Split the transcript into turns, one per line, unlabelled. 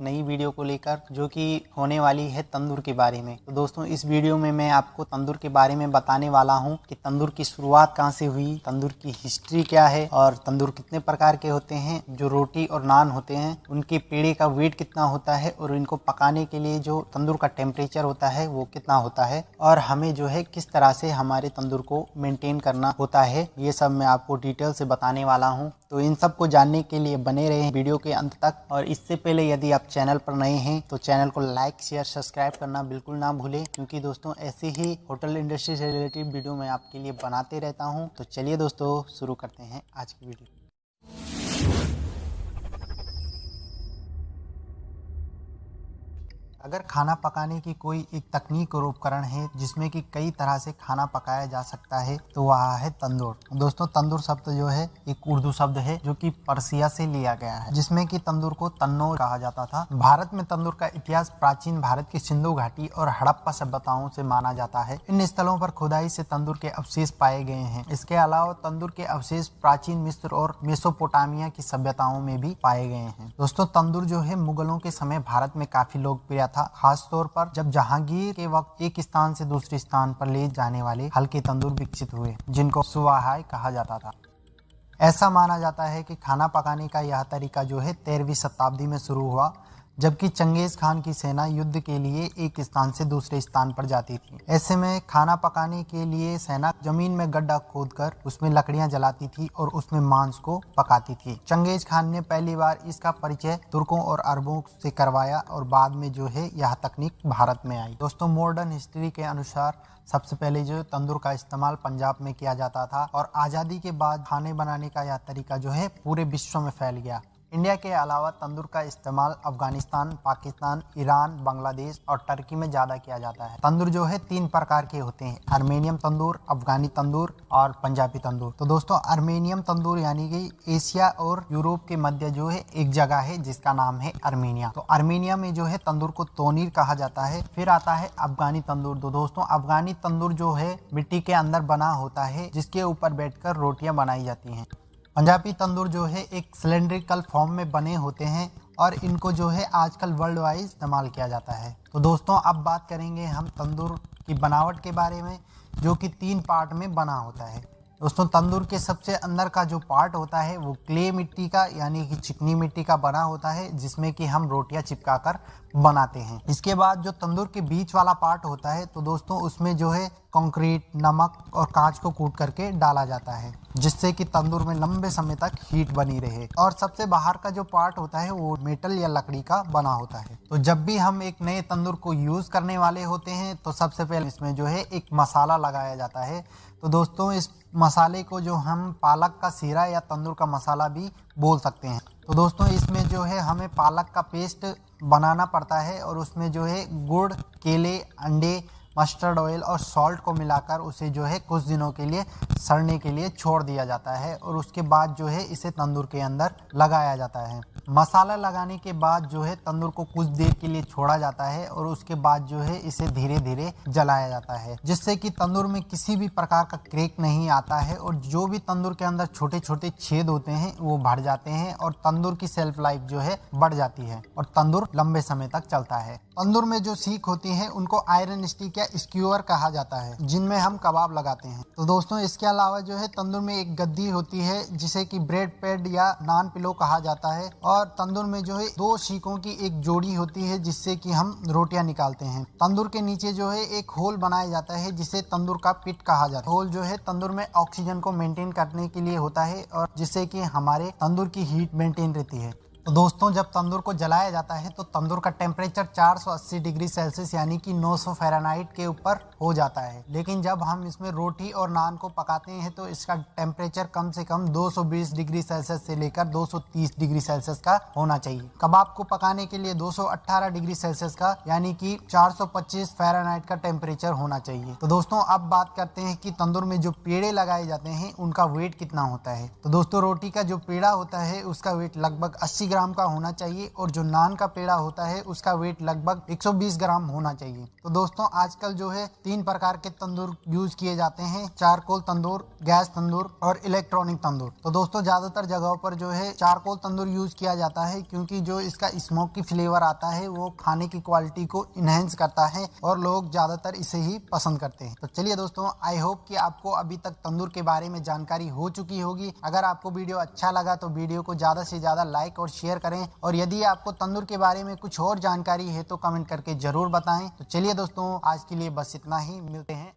नई वीडियो को लेकर, जो कि होने वाली है तंदूर के बारे में। तो दोस्तों इस वीडियो में मैं आपको तंदूर के बारे में बताने वाला हूं कि तंदूर की शुरुआत कहां से हुई, तंदूर की हिस्ट्री क्या है और तंदूर कितने प्रकार के होते हैं, जो रोटी और नान होते हैं उनके पेड़े का वेट कितना होता है और इनको पकाने के लिए जो तंदूर का टेम्परेचर होता है वो कितना होता है, और हमें जो है किस तरह से हमारे तंदूर को मेंटेन करना होता है, ये सब मैं आपको डिटेल से बताने वाला हूं। तो इन सब को जानने के लिए बने रहे वीडियो के अंत तक। और इससे पहले यदि आप चैनल पर नए हैं तो चैनल को लाइक शेयर सब्सक्राइब करना बिल्कुल ना भूलें, क्योंकि दोस्तों ऐसे ही होटल इंडस्ट्री से रिलेटेड वीडियो मैं आपके लिए बनाते रहता हूं। तो चलिए दोस्तों शुरू करते हैं आज की वीडियो। अगर खाना पकाने की कोई एक तकनीक और उपकरण है जिसमें कि कई तरह से खाना पकाया जा सकता है तो वह है तंदूर। दोस्तों तंदूर शब्द जो है एक उर्दू शब्द है जो कि पर्सिया से लिया गया है, जिसमें कि तंदूर को तन्नोर कहा जाता था। भारत में तंदूर का इतिहास प्राचीन भारत की सिंधु घाटी और हड़प्पा सभ्यताओं से माना जाता है। इन स्थलों पर खुदाई से तंदूर के अवशेष पाए गए हैं। इसके अलावा तंदूर के अवशेष प्राचीन मिस्र और मेसोपोटामिया की सभ्यताओं में भी पाए गए हैं। दोस्तों तंदूर जो है मुगलों के समय भारत में काफी लोकप्रिय था, खास तौर पर जब जहांगीर के वक्त एक स्थान से दूसरे स्थान पर ले जाने वाले हल्के तंदूर विकसित हुए, जिनको सुवाहाय कहा जाता था। ऐसा माना जाता है कि खाना पकाने का यह तरीका जो है 13वीं शताब्दी में शुरू हुआ, जबकि चंगेज खान की सेना युद्ध के लिए एक स्थान से दूसरे स्थान पर जाती थी। ऐसे में खाना पकाने के लिए सेना जमीन में गड्ढा खोदकर उसमें लकड़ियां जलाती थी और उसमें मांस को पकाती थी। चंगेज खान ने पहली बार इसका परिचय तुर्कों और अरबों से करवाया और बाद में जो है यह तकनीक भारत में आई। दोस्तों मॉडर्न हिस्ट्री के अनुसार सबसे पहले जो तंदूर का इस्तेमाल पंजाब में किया जाता था और आज़ादी के बाद खाने बनाने का यह तरीका जो है पूरे विश्व में फैल गया। इंडिया के अलावा तंदूर का इस्तेमाल अफगानिस्तान, पाकिस्तान, ईरान, बांग्लादेश और टर्की में ज्यादा किया जाता है। तंदूर जो है 3 प्रकार के होते हैं, आर्मेनियम तंदूर, अफगानी तंदूर और पंजाबी तंदूर। तो दोस्तों आर्मेनियम तंदूर यानी कि एशिया और यूरोप के मध्य जो है एक जगह है जिसका नाम है आर्मेनिया। तो आर्मेनिया में जो है तंदूर को तोनीर कहा जाता है। फिर आता है अफगानी तंदूर। तो दोस्तों अफगानी तंदूर जो है मिट्टी के अंदर बना होता है, जिसके ऊपर बैठकर रोटियां बनाई जाती हैं। पंजाबी तंदूर जो है एक सिलेंड्रिकल फॉर्म में बने होते हैं और इनको जो है आजकल वर्ल्ड वाइड इस्तेमाल किया जाता है। तो दोस्तों अब बात करेंगे हम तंदूर की बनावट के बारे में, जो कि 3 पार्ट में बना होता है। दोस्तों तंदूर के सबसे अंदर का जो पार्ट होता है वो क्ले मिट्टी का यानी कि चिकनी मिट्टी का बना होता है, जिसमें कि हम रोटियां चिपका कर बनाते हैं। इसके बाद जो तंदूर के बीच वाला पार्ट होता है तो दोस्तों उसमें जो है कंक्रीट, नमक और कांच को कूट करके डाला जाता है, जिससे कि तंदूर में लंबे समय तक हीट बनी रहे। और सबसे बाहर का जो पार्ट होता है वो मेटल या लकड़ी का बना होता है। तो जब भी हम एक नए तंदूर को यूज करने वाले होते हैं तो सबसे पहले इसमें जो है एक मसाला लगाया जाता है। तो दोस्तों इस मसाले को जो हम पालक का सीरा या तंदूर का मसाला भी बोल सकते हैं। तो दोस्तों इसमें जो है हमें पालक का पेस्ट बनाना पड़ता है और उसमें जो है गुड़, केले, अंडे, मस्टर्ड ऑयल और सॉल्ट को मिलाकर उसे जो है कुछ दिनों के लिए सड़ने के लिए छोड़ दिया जाता है और उसके बाद जो है इसे तंदूर के अंदर लगाया जाता है। मसाला लगाने के बाद जो है तंदूर को कुछ देर के लिए छोड़ा जाता है और उसके बाद जो है इसे धीरे धीरे जलाया जाता है, जिससे कि तंदूर में किसी भी प्रकार का क्रैक नहीं आता है और जो भी तंदूर के अंदर छोटे छोटे छेद होते हैं वो भर जाते हैं और तंदूर की सेल्फ लाइफ जो है बढ़ जाती है और तंदूर लंबे समय तक चलता है। तंदूर में जो सीख होती है उनको आयरन स्टिक या स्क्यूअर कहा जाता है, जिनमें हम कबाब लगाते हैं। तो दोस्तों इसके अलावा जो है तंदूर में एक गद्दी होती है जिसे कि ब्रेड पैड या नान पिलो कहा जाता है और तंदूर में जो है 2 शीकों की एक जोड़ी होती है जिससे कि हम रोटियां निकालते हैं। तंदूर के नीचे जो है एक होल बनाया जाता है जिसे तंदूर का पिट कहा जाता है। होल जो है तंदूर में ऑक्सीजन को मेंटेन करने के लिए होता है और जिससे कि हमारे तंदूर की हीट मेंटेन रहती है। तो दोस्तों जब तंदूर को जलाया जाता है तो तंदूर का टेम्परेचर 480 डिग्री सेल्सियस यानी कि 900 फ़ारेनहाइट के ऊपर हो जाता है। लेकिन जब हम इसमें रोटी और नान को पकाते हैं तो इसका टेम्परेचर कम से कम 220 डिग्री सेल्सियस से लेकर 230 डिग्री सेल्सियस का होना चाहिए। कबाब को पकाने के लिए 218 डिग्री सेल्सियस का यानी कि 425 फ़ारेनहाइट का टेम्परेचर होना चाहिए। तो दोस्तों अब बात करते हैं कि तंदूर में जो पेड़े लगाए जाते हैं उनका वेट कितना होता है। तो दोस्तों रोटी का जो पेड़ा होता है उसका वेट लगभग 80 ग्राम का होना चाहिए और जो नान का पेड़ा होता है उसका वेट लगभग 120 ग्राम होना चाहिए। तो दोस्तों आजकल जो है 3 प्रकार के तंदूर यूज किए जाते हैं, चारकोल तंदूर, गैस तंदूर और इलेक्ट्रॉनिक तंदूर। तो दोस्तों ज्यादातर जगहों पर जो है चारकोल तंदूर यूज किया जाता है, क्योंकि जो इसका स्मोकी फ्लेवर आता है वो खाने की क्वालिटी को इनहेंस करता है और लोग ज्यादातर इसे ही पसंद करते हैं। तो चलिए दोस्तों, आई होप कि आपको अभी तक तंदूर के बारे में जानकारी हो चुकी होगी। अगर आपको वीडियो अच्छा लगा तो वीडियो को ज्यादा से ज्यादा लाइक और शेयर करें, और यदि आपको तंदूर के बारे में कुछ और जानकारी है तो कमेंट करके जरूर बताएं। तो चलिए दोस्तों, आज के लिए बस इतना ही, मिलते हैं।